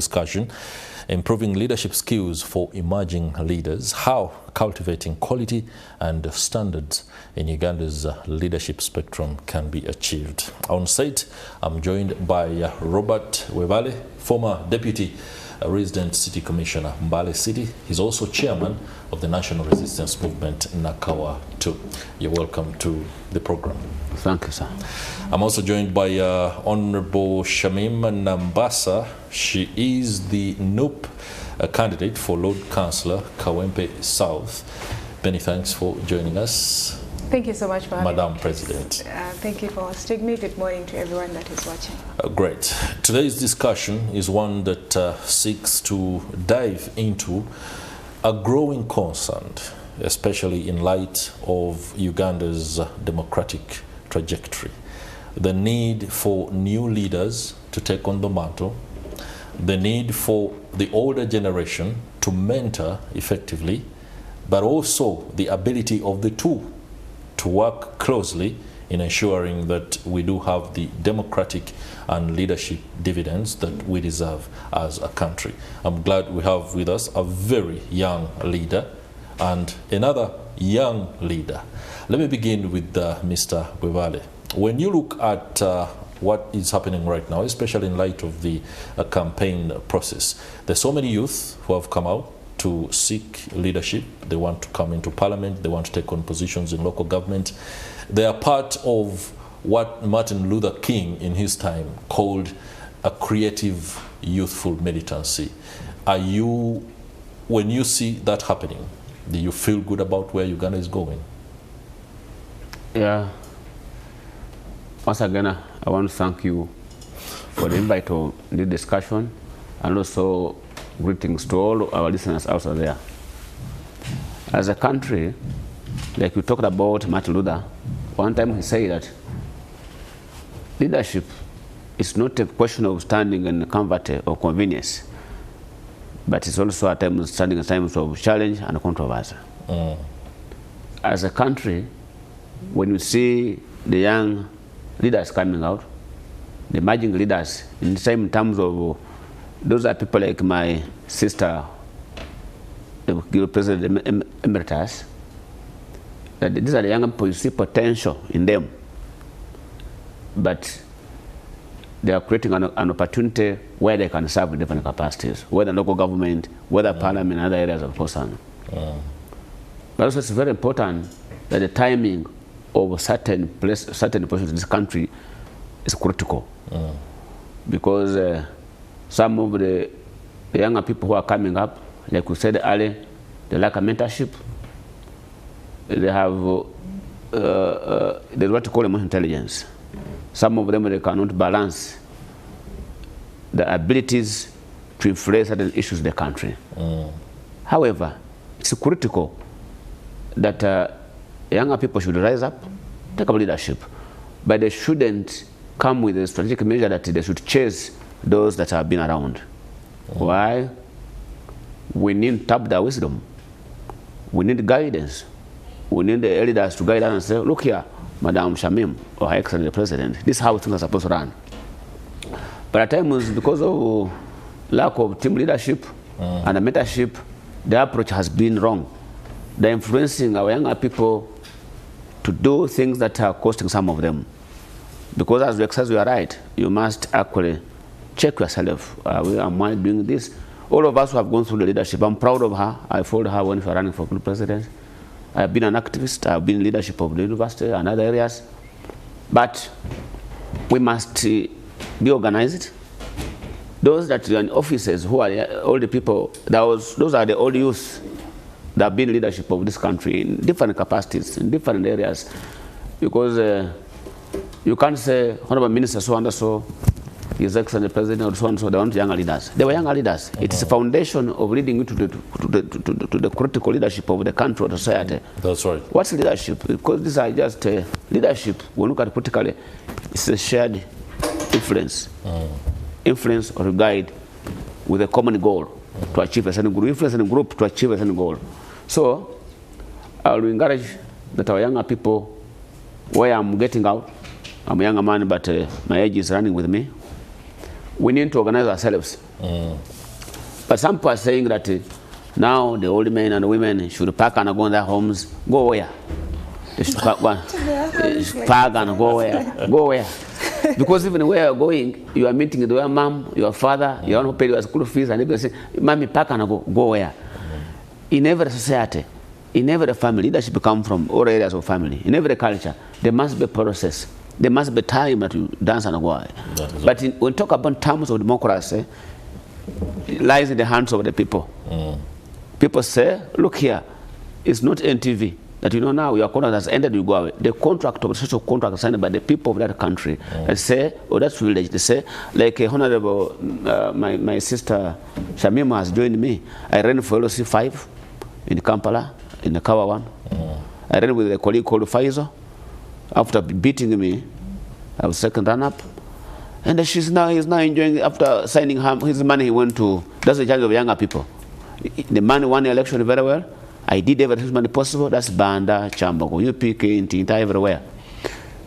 Discussion, improving leadership skills for emerging leaders, how cultivating quality and standards in Uganda's leadership spectrum can be achieved. On site, I'm joined by Robert Kwewaze, former Deputy Resident City Commissioner, Mbale City. He's also Chairman of the National Resistance Movement, Nakawa too. You're welcome to the program. Thank you, sir. I'm also joined by Honorable Shamim Nambassa. She is the NUP candidate for Lord Councilor Kawempe South. Many thanks for joining us. Thank you so much for having Madam me. President. Thank you for hosting me. Good morning to everyone that is watching. Great. Today's discussion is one that seeks to dive into a growing concern, especially in light of Uganda's democratic trajectory. The need for new leaders to take on the mantle, the need for the older generation to mentor effectively, but also the ability of the two to work closely in ensuring that we do have the democratic and leadership dividends that we deserve as a country. I'm glad we have with us a very young leader and another young leader. Let me begin with Mr. Kwewaze. When you look at what is happening right now, especially in light of the campaign process, there's so many youth who have come out to seek leadership. They want to come into parliament. They want to take on positions in local government. They are part of what Martin Luther King in his time called a creative youthful militancy. Are you, when you see that happening, do you feel good about where Uganda is going? Yeah. Once again, I want to thank you for the invite to this discussion, and also greetings to all our listeners out there. As a country, like you talked about Martin Luther, one time he said that leadership is not a question of standing in comfort or convenience, but it's also at times standing in times of challenge and controversy. As a country, when you see the young leaders coming out, the emerging leaders, in the same terms of those are people like my sister, the President Emeritus, that these are the young people, you see potential in them, but they are creating an opportunity where they can serve in different capacities, whether local government, whether parliament, and other areas of concern. But also it's very important that the timing of certain positions in this country is critical, because some of the younger people who are coming up, like we said earlier, they lack a mentorship. They have what you call emotional intelligence. Some of them, they cannot balance the abilities to influence certain issues in the country. However, it's critical that younger people should rise up, take up leadership, but they shouldn't come with a strategic measure that they should chase those that have been around. Why? We need to tap their wisdom. We need guidance. We need the elders to guide us and say, look here, Madam Shamim, or Her Excellency the President, this is how things are supposed to run. But at times, because of lack of team leadership and the mentorship, the approach has been wrong. They're influencing our younger people to do things that are costing some of them. Because as we exercise, you are right, you must actually check yourself. Am I doing this? All of us who have gone through the leadership, I'm proud of her. I followed her when she was running for president. I have been an activist. I have been in leadership of the university and other areas. But we must be organized. Those that are in offices, who are all the people, those are the old youth that have been in leadership of this country in different capacities, in different areas. Because you can't say, Honorable Minister so and so, His Excellency the President, or so and so, they want younger leaders. They were younger leaders. It is a foundation of leading you to the critical leadership of the country or the society. That's right. What's leadership? Because these are just leadership. When we look at it politically, it's a shared influence. Influence or guide with a common goal to achieve a certain group. Influence in a group to achieve a certain goal. So I will encourage that our younger people, where I'm getting out, I'm a younger man, but my age is running with me. we need to organize ourselves. But some people are saying that now the old men and women should pack and go in their homes. Go where? They should pack and go where? Go where? Because even where you're going, you are meeting your mom, your father, you want to pay your school fees, and they say, "Mommy, pack and go where?" In every society, in every family, leadership comes from all areas of family. In every culture, there must be a process. There must be time that you dance and go. But when we talk about terms of democracy, it lies in the hands of the people. People say, look here, it's not NTV. That now your contract has ended, you go away. The contract, of social contract signed by the people of that country, they say, or that village, they say, like Honorable, my sister Shamim has joined me. I ran for LOC 5 in Kampala, in the Nakawa one. I ran with a colleague called Faisal. After beating me, I was second run-up. And he's now enjoying, after signing his money, he went to, that's the charge of younger people. The man won the election very well. I did everything money possible. That's Banda, Chambago, UPK, Tinta, everywhere.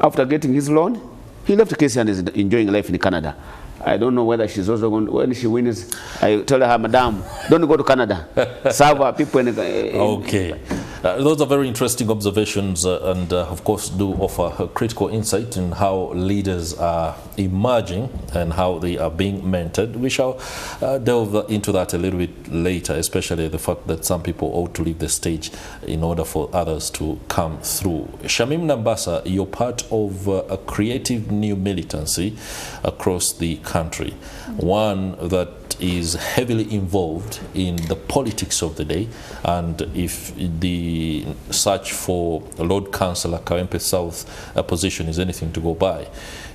After getting his loan, he left Casey and is enjoying life in Canada. I don't know whether she's also going, when she wins, I tell her, Madam, don't go to Canada. Serve our people in okay. Those are very interesting observations and of course do offer a critical insight in how leaders are emerging and how they are being mentored. We shall delve into that a little bit later, especially the fact that some people ought to leave the stage in order for others to come through. Shamim Nambassa, you're part of a creative new militancy across the country, one that is heavily involved in the politics of the day, and if the search for Lord Councilor Kawempe South position is anything to go by,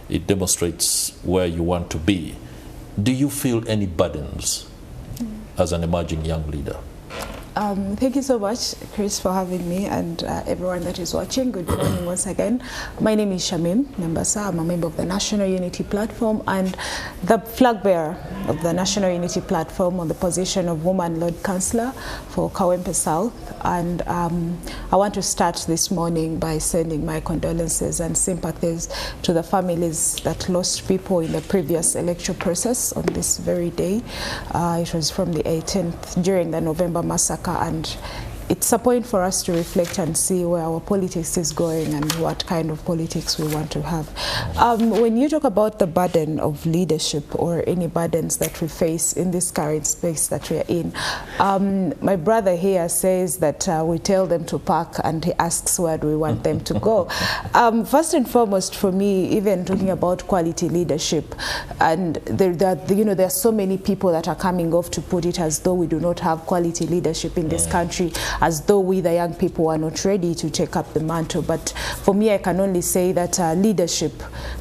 it demonstrates where you want to be. Do you feel any burdens as an emerging young leader? Thank you so much, Chris, for having me, and everyone that is watching. Good morning once again. My name is Shamim Nambassa. I'm a member of the National Unity Platform and the flag bearer of the National Unity Platform on the position of Woman Lord Councillor for Kawempe South. And I want to start this morning by sending my condolences and sympathies to the families that lost people in the previous electoral process on this very day. It was from the 18th during the November massacre. And it's a point for us to reflect and see where our politics is going and what kind of politics we want to have. When you talk about the burden of leadership or any burdens that we face in this current space that we are in, my brother here says that we tell them to park and he asks where do we want them to go. First and foremost, for me, even talking about quality leadership, and there are so many people that are coming off to put it as though we do not have quality leadership in this country, as though we, the young people, are not ready to take up the mantle. But for me, I can only say that leadership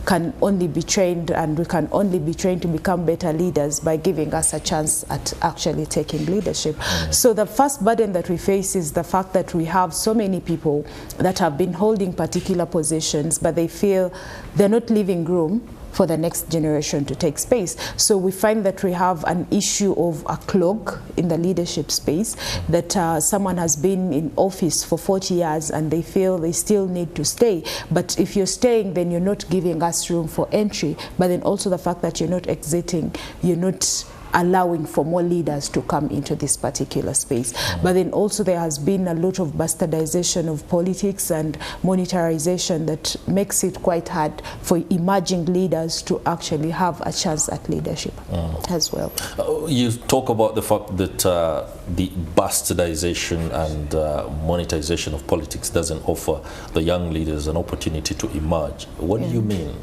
can only be trained, and we can only be trained to become better leaders by giving us a chance at actually taking leadership. So the first burden that we face is the fact that we have so many people that have been holding particular positions, but they feel they're not leaving room for the next generation to take space. So we find that we have an issue of a clog in the leadership space, that someone has been in office for 40 years and they feel they still need to stay. But if you're staying, then you're not giving us room for entry. But then also the fact that you're not exiting, you're not allowing for more leaders to come into this particular space. But then also there has been a lot of bastardization of politics and monetarization that makes it quite hard for emerging leaders to actually have a chance at leadership as well. You talk about the fact that the bastardization and monetization of politics doesn't offer the young leaders an opportunity to emerge. What do you mean?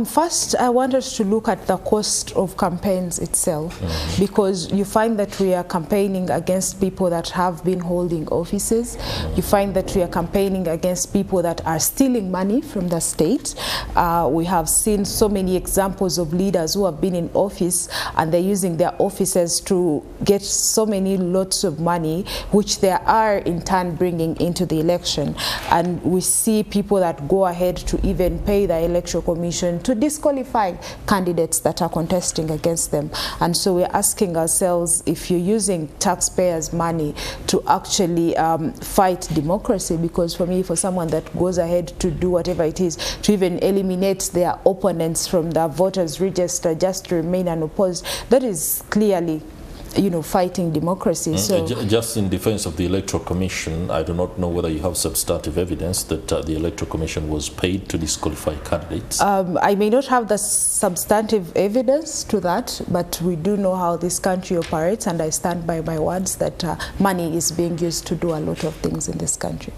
First, I want us to look at the cost of campaigns itself, because you find that we are campaigning against people that have been holding offices. You find that we are campaigning against people that are stealing money from the state. We have seen so many examples of leaders who have been in office and they're using their offices to get so many lots of money, which they are in turn bringing into the election. And we see people that go ahead to even pay the electoral commission Constitution to disqualify candidates that are contesting against them. And so we're asking ourselves, if you're using taxpayers' money to actually fight democracy, because for me, for someone that goes ahead to do whatever it is, to even eliminate their opponents from the voters' register just to remain unopposed, that is clearly, you know, fighting democracy. So just in defense of the Electoral Commission, I do not know whether you have substantive evidence that the Electoral Commission was paid to disqualify candidates. I may not have the substantive evidence to that, but we do know how this country operates, and I stand by my words that money is being used to do a lot of things in this country.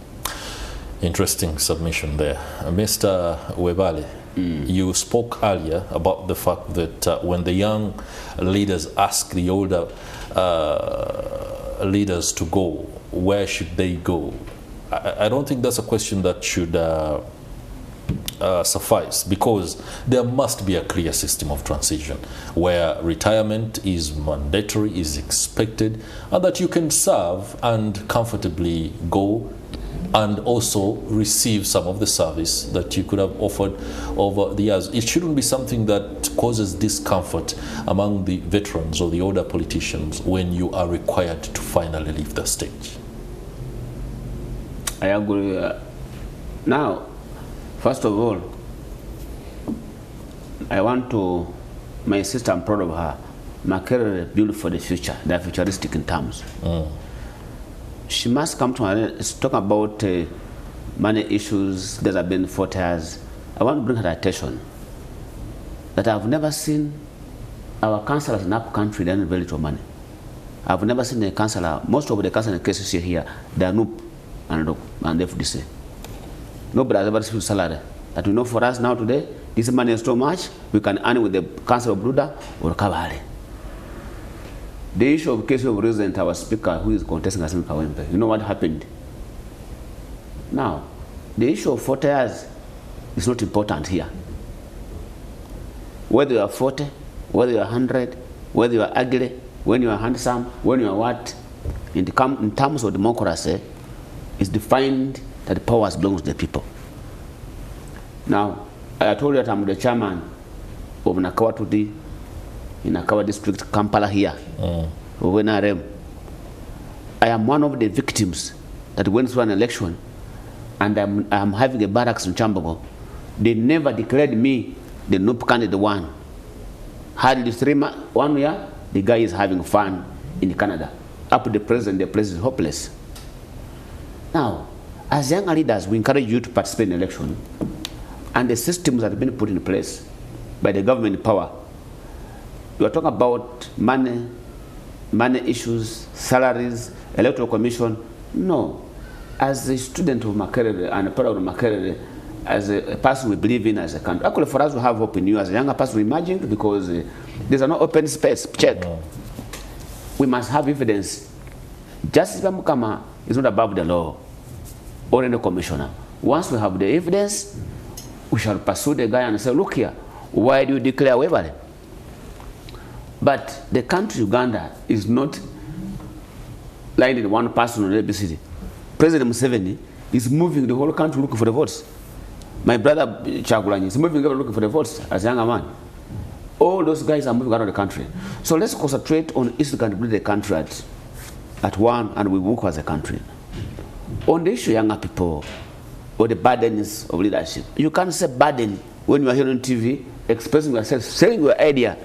Interesting submission there. Mr. Webale, you spoke earlier about the fact that when the young leaders ask the older leaders to go, where should they go? I don't think that's a question that should suffice, because there must be a clear system of transition where retirement is mandatory, is expected, and that you can serve and comfortably go and also receive some of the service that you could have offered over the years. It shouldn't be something that causes discomfort among the veterans or the older politicians when you are required to finally leave the stage. I agree. Now, first of all, I want to, my sister, I'm proud of her. My career built for the future. They are futuristic in terms. She must come to her, talk about money issues that have been 40 years. I want to bring her attention that I've never seen our councillors in NUP country then very little money. I've never seen a councillor, most of the councillor cases here, they are NUP and FDC. Nobody has ever received salary. That we know for us now today, this money is so much, we can earn with the council of Bruda or Kawale. The issue of case of resident, our speaker who is contesting Shamim Kawempe, you know what happened? Now, the issue of 40 years is not important here. Whether you are 40, whether you are 100, whether you are ugly, when you are handsome, when you are what, in terms of democracy, it's defined that the powers belongs to the people. Now, I told you that I'm the chairman of Nakawa today, in Nakawa district, Kampala here, of NRM. I am one of the victims that went through an election, and I'm having a barracks in Chambogo. They never declared me the NUP Candidate one. Hardly 1 year, the guy is having fun in Canada. Up to the president is hopeless. Now, as young leaders, we encourage you to participate in election, and the systems that have been put in place by the government in power. You are talking about money issues, salaries, electoral commission. No. As a student of Makerere and a product of Makerere, as a person we believe in as a country, actually for us to have hope in you as a younger person, we imagine, because there's no open space. Check. We must have evidence. Justice Bamukama is not above the law or any commissioner. Once we have the evidence, we shall pursue the guy and say, look here, why do you declare Waverley? But the country Uganda is not lying in one person on every city. President Museveni is moving the whole country looking for the votes. My brother Chagulanyi is moving everywhere looking for the votes as a younger man. All those guys are moving around the country. So let's concentrate on East Uganda, build the country at one, and we work as a country. On the issue of younger people, or the burdens of leadership, you can't say burden when you are here on TV, expressing yourself, saying your idea.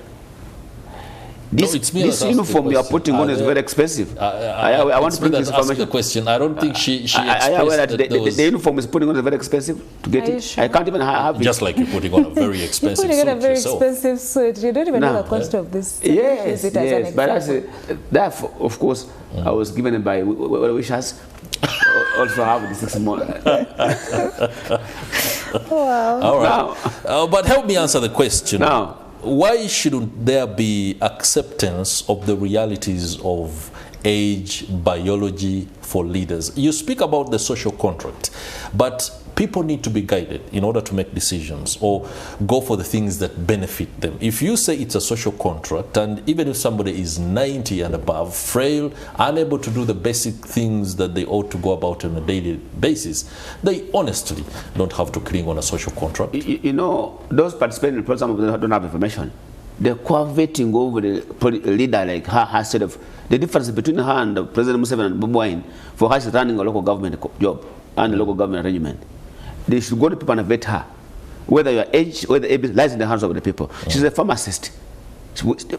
This uniform you are putting on is very expensive. I want to bring this information. Question. I don't think she I aware that the uniform is putting on is very expensive to get it. Sure? I can't even have it. Just like you're putting on a very expensive suit. You're putting on a very expensive suit. You don't even know the cost of this. Yes, but that, of course, I was given by well-wishers. Also have this 6 months. Wow. All right. Now, but help me answer the question. Now, why shouldn't there be acceptance of the realities of age, biology for leaders? You speak about the social contract, but people need to be guided in order to make decisions or go for the things that benefit them. If you say it's a social contract, and even if somebody is 90 and above, frail, unable to do the basic things that they ought to go about on a daily basis, they honestly don't have to cling on a social contract. You know, those participating in the program, some of them don't have information. They're coveting over the leader like her instead of the difference between her and President Museveni and Bobi Wine for her is running a local government job and a local government arrangement. They should go to people and vet her. Whether your age, whether it lies in the hands of the people. She's a pharmacist.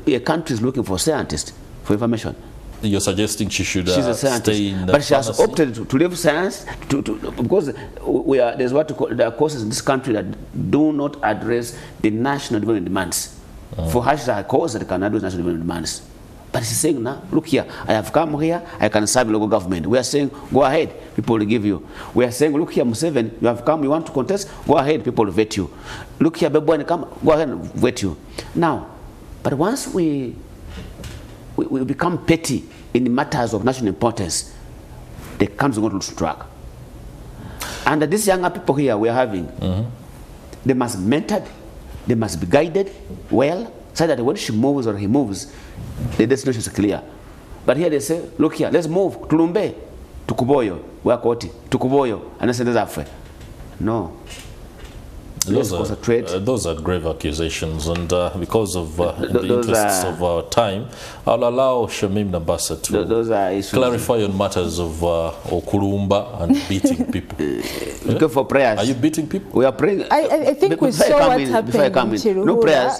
A country is looking for scientists for information. You're suggesting she should She's a scientist, stay in the but she has pharmacy? opted to leave science because there's what there are courses in this country that do not address the national development demands. For her, she's a course that can address national development demands. But she's saying, now, look here, I have come here, I can serve local government. We are saying, go ahead, people will give you. We are saying, look here, Museveni, you have come, you want to contest, go ahead, people will vet you. Look here, Beboy, come, go ahead and vet you. Now, but once we become petty in matters of national importance, the country is going to lose track. And these younger people here we are having, they must be mentored, they must be guided well, so that when she moves or he moves, the destination is clear. But here they say, look here, let's move to Lumbe, to Kuboyo, Wakoti, to Kuboyo, and that's another. No. Those are grave accusations, and because of the interests of our time, I'll allow Shamim Nambassa to clarify on matters of Okurumba and beating people. Looking for prayers. Are you beating people? We are praying. I think we saw what happened in Chiruhura. No prayers.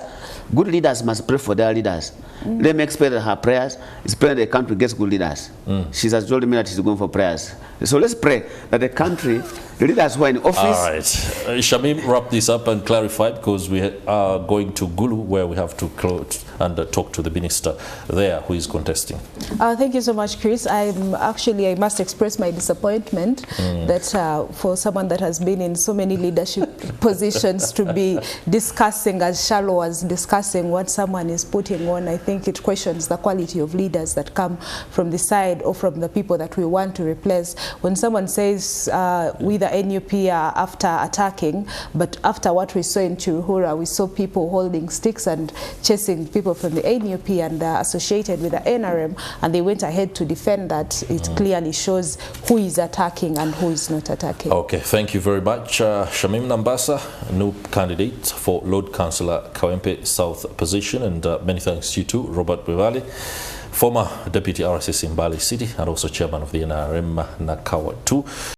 Good leaders must pray for their leaders. Let me expect that her prayers is praying the country gets good leaders. She has told me that she's going for prayers. So let's pray that the country, the leaders who are in office. All right. Shamim, wrap this up and clarify, because we are going to Gulu, where we have to close and talk to the minister there who is contesting. Thank you so much, Chris. I must express my disappointment that for someone that has been in so many leadership positions to be discussing, as shallow as discussing what someone is putting on, I think it questions the quality of leaders that come from the side or from the people that we want to replace. When someone says we the NUP are after attacking, but after what we saw in Chiruhura, we saw people holding sticks and chasing people from the NUP and associated with the NRM, and they went ahead to defend that. It clearly shows who is attacking and who is not attacking. Okay, thank you very much. Shamim Nambassa, NUP candidate for Lord Councilor Kawempe South position, and many thanks to you too, Robert Bwevale, former Deputy RSS in Bali City and also Chairman of the NRM Nakawa too.